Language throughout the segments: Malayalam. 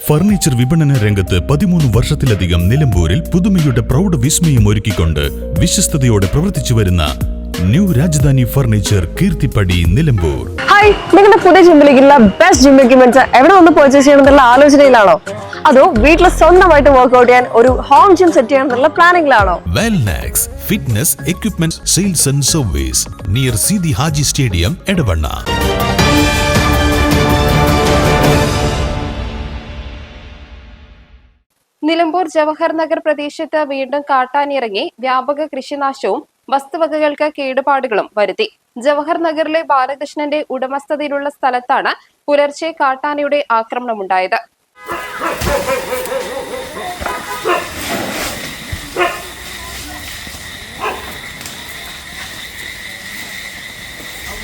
ഫർണിച്ചർ വിപണന രംഗത്ത് 13 വർഷത്തിലധികം നിലമ്പൂരിൽ പുതുമയുടെ പ്രൗഢ വിസ്മയം ഒരുക്കിക്കൊണ്ട് വിശ്വസ്തയോടെ പ്രവർത്തിച്ചു വരുന്ന new Rajadhani furniture Keerthippadi Nilambur. Hi, നിങ്ങളുടെ പുതിയ ജിമ്മിലേക്കുള്ള ബെസ്റ്റ് ജിം എക്യുപ്മെന്റ്സ് എവിടെ വന്ന് പർച്ചേസ് ചെയ്യണമെന്നുള്ള ആലോചനയിലാണോ? അതോ വീട്ടിൽ സ്വന്തമായിട്ട് വർക്ക്ഔട്ട് ചെയ്യാൻ ഒരു ഹോം ജിം സെറ്റ് ചെയ്യാനുള്ള പ്ലാനിംഗിലാണോ? Wellnex fitness equipment sales and service near Seethi Haji stadium Edavanna. Nilambur Jawahar Nagar പ്രദേശത്ത് വീണ്ടും കാട്ടാനിറങ്ങി വ്യാപക കൃഷിനാശവും വസ്തുവകകൾക്ക് കേടുപാടുകളും വരുത്തി. ജവഹർ നഗറിലെ ബാലകൃഷ്ണന്റെ ഉടമസ്ഥതയിലുള്ള സ്ഥലത്താണ് പുലർച്ചെ കാട്ടാനയുടെ ആക്രമണമുണ്ടായത്.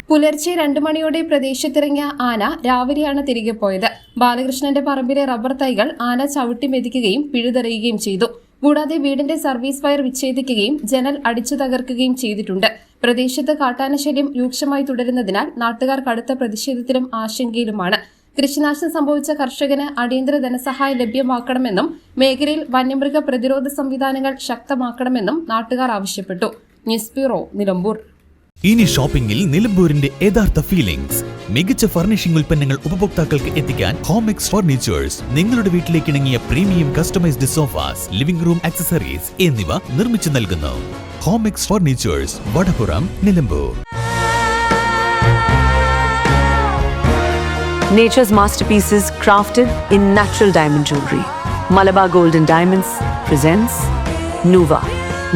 പുലർച്ചെ 2 മണിയോടെ പ്രദേശത്തിറങ്ങിയ ആന രാവിലെയാണ് തിരികെ പോയത്. ബാലകൃഷ്ണന്റെ പറമ്പിലെ റബ്ബർ തൈകൾ ആന ചവിട്ടി മെതിക്കുകയും പിഴുതെറിയുകയും ചെയ്തു. കൂടാതെ വീടിന്റെ സർവീസ് വയർ വിച്ഛേദിക്കുകയും ജനൽ അടിച്ചു തകർക്കുകയും ചെയ്തിട്ടുണ്ട്. പ്രദേശത്ത് കാട്ടാനശല്യം രൂക്ഷമായി തുടരുന്നതിനാൽ നാട്ടുകാർ കടുത്ത പ്രതിഷേധത്തിലും ആശങ്കയിലുമാണ്. കൃഷിനാശം സംഭവിച്ച കർഷകന് അടിയന്തര ധനസഹായം ലഭ്യമാക്കണമെന്നും മേഖലയിൽ വന്യമൃഗ പ്രതിരോധ സംവിധാനങ്ങൾ ശക്തമാക്കണമെന്നും നാട്ടുകാർ ആവശ്യപ്പെട്ടു. News bureau, Nilambur. ഇനി ഷോപ്പിംഗിൽ നിലമ്പൂരിന്റെ യഥാർത്ഥ ഫീലിംഗ്സ്. മികച്ച ഫർണിഷിംഗ് ഉൽപ്പന്നങ്ങൾ ഉപഭോക്താക്കൾക്ക് എത്തിക്കാൻ ഹോമെക്സ് ഫർണിച്ചേഴ്സ് നിങ്ങളുടെ വീട്ടിലേക്ക് ഇണങ്ങിയ premium customised sofas, living room accessories എന്നിവ നിർമ്മിച്ചു നൽകുന്നു. Homex furnitures, Vadapuram, Nilambur. Nature's masterpieces crafted in natural diamond jewelry. Malabar Gold and Diamonds presents Nuva,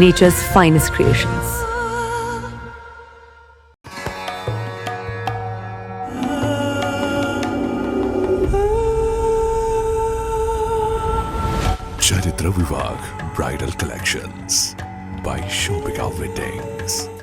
nature's finest creations. Charitra Vivag Bridal Collections by Shobhika Weddings.